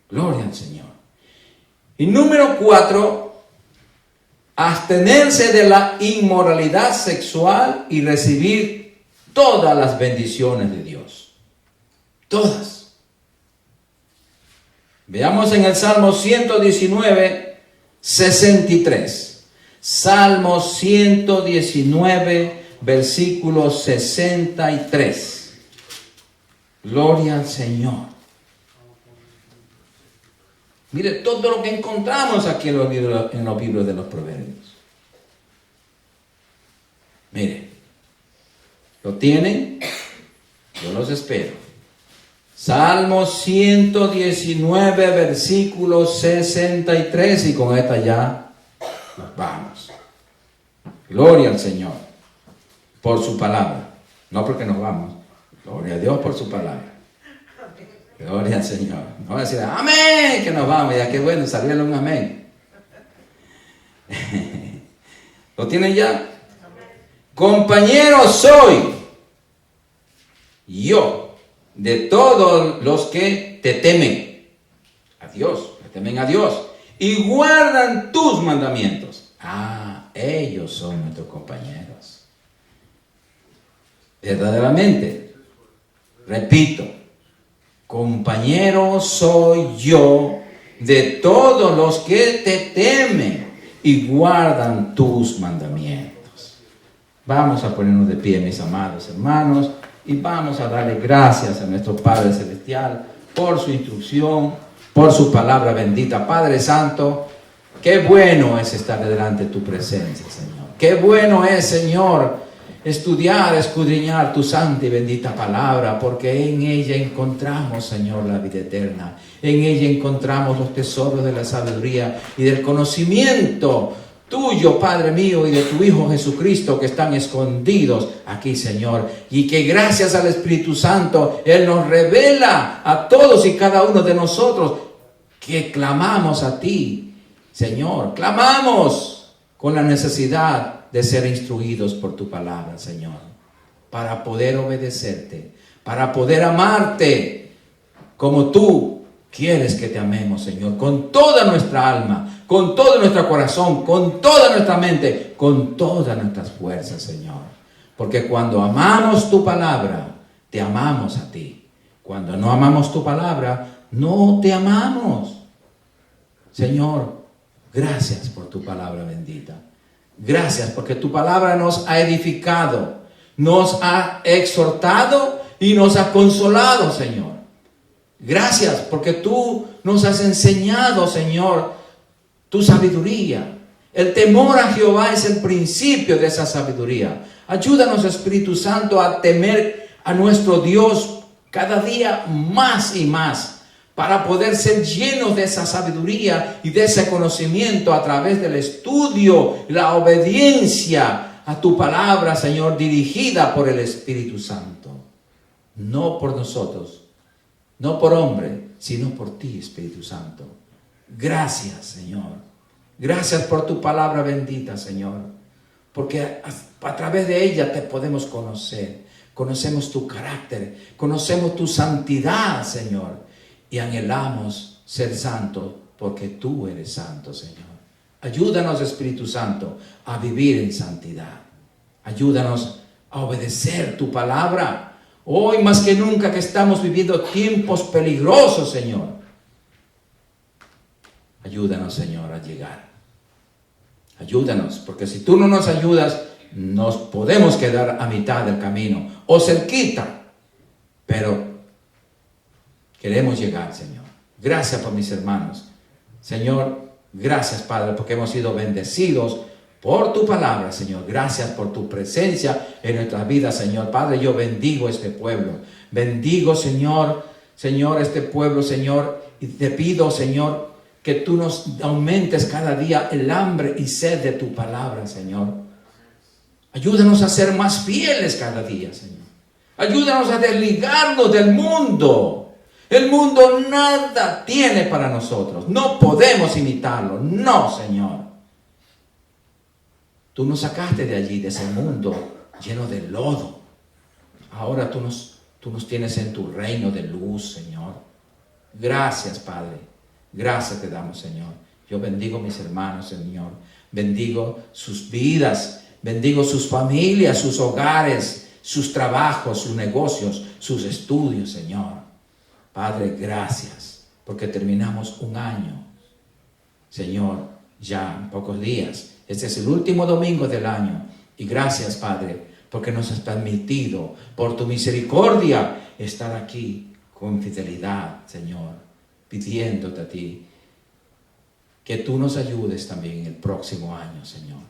Gloria al Señor. Y número 4, abstenerse de la inmoralidad sexual y recibir todas las bendiciones de Dios. Todas. Veamos en el Salmo 119, 63. Salmo 119, versículo 63. Gloria al Señor. Mire todo lo que encontramos aquí en los libros de los Proverbios. Mire, ¿lo tienen? Yo los espero. Salmo 119, versículo 63, y con esta ya nos vamos. Gloria al Señor por su palabra. No porque nos vamos. Gloria a Dios por su palabra. Gloria al Señor. No va a decir amén, que nos vamos. Ya qué bueno, salió un amén. ¿Lo tienen ya? Compañero soy yo de todos los que te temen a Dios, que temen a Dios y guardan tus mandamientos. Ellos son nuestros compañeros. Verdaderamente, repito, compañero soy yo de todos los que te temen y guardan tus mandamientos. Vamos a ponernos de pie, mis amados hermanos, y vamos a darle gracias a nuestro Padre Celestial por su instrucción, por su palabra bendita. Padre Santo, qué bueno es estar delante de tu presencia, Señor. Qué bueno es, Señor, estudiar, escudriñar tu santa y bendita palabra, porque en ella encontramos, Señor, la vida eterna. En ella encontramos los tesoros de la sabiduría y del conocimiento tuyo, Padre mío, y de tu Hijo Jesucristo, que están escondidos aquí, Señor, y que gracias al Espíritu Santo Él nos revela a todos y cada uno de nosotros que clamamos a ti, Señor. Clamamos con la necesidad de ser instruidos por tu palabra, Señor, para poder obedecerte, para poder amarte como tú quieres que te amemos, Señor, con toda nuestra alma, con todo nuestro corazón, con toda nuestra mente, con todas nuestras fuerzas, Señor. Porque cuando amamos tu palabra, te amamos a ti. Cuando no amamos tu palabra, no te amamos. Señor, gracias por tu palabra bendita. Gracias porque tu palabra nos ha edificado, nos ha exhortado y nos ha consolado, Señor. Gracias porque tú nos has enseñado, Señor, tu sabiduría. El temor a Jehová es el principio de esa sabiduría. Ayúdanos, Espíritu Santo, a temer a nuestro Dios cada día más y más, para poder ser llenos de esa sabiduría y de ese conocimiento a través del estudio, la obediencia a tu palabra, Señor, dirigida por el Espíritu Santo. No por nosotros, no por hombre, sino por ti, Espíritu Santo. Gracias, Señor. Gracias por tu palabra bendita, Señor. Porque a través de ella te podemos conocer. Conocemos tu carácter, conocemos tu santidad, Señor. Y anhelamos ser santos porque tú eres santo, Señor. Ayúdanos, Espíritu Santo, a vivir en santidad. Ayúdanos a obedecer tu palabra. Hoy más que nunca que estamos viviendo tiempos peligrosos, Señor. Ayúdanos, Señor, a llegar. Ayúdanos, porque si tú no nos ayudas, nos podemos quedar a mitad del camino o cerquita. Pero queremos llegar, Señor. Gracias por mis hermanos. Señor, gracias, Padre, porque hemos sido bendecidos por tu palabra, Señor. Gracias por tu presencia en nuestras vidas, Señor. Padre, yo bendigo este pueblo. Bendigo, Señor, Señor, este pueblo, Señor, y te pido, Señor, que tú nos aumentes cada día el hambre y sed de tu palabra, Señor. Ayúdanos a ser más fieles cada día, Señor. Ayúdanos a desligarnos del mundo. El mundo nada tiene para nosotros. No podemos imitarlo. No, Señor. Tú nos sacaste de allí, de ese mundo lleno de lodo. Ahora tú nos tienes en tu reino de luz, Señor. Gracias, Padre. Gracias te damos, Señor. Yo bendigo a mis hermanos, Señor. Bendigo sus vidas. Bendigo sus familias, sus hogares, sus trabajos, sus negocios, sus estudios, Señor. Padre, gracias, porque terminamos un año. Señor, ya en pocos días. Este es el último domingo del año. Y gracias, Padre, porque nos has permitido, por tu misericordia, estar aquí con fidelidad, Señor, pidiéndote a ti que tú nos ayudes también el próximo año, Señor.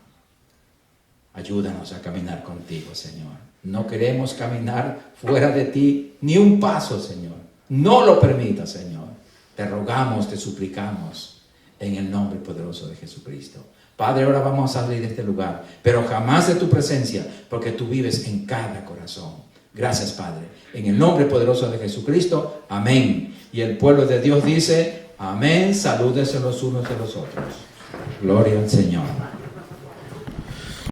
Ayúdanos a caminar contigo, Señor. No queremos caminar fuera de ti ni un paso, Señor. No lo permitas, Señor. Te rogamos, te suplicamos en el nombre poderoso de Jesucristo. Padre, ahora vamos a salir de este lugar, pero jamás de tu presencia, porque tú vives en cada corazón. Gracias, Padre. En el nombre poderoso de Jesucristo, amén. Y el pueblo de Dios dice, amén. Salúdense los unos de los otros. Gloria al Señor.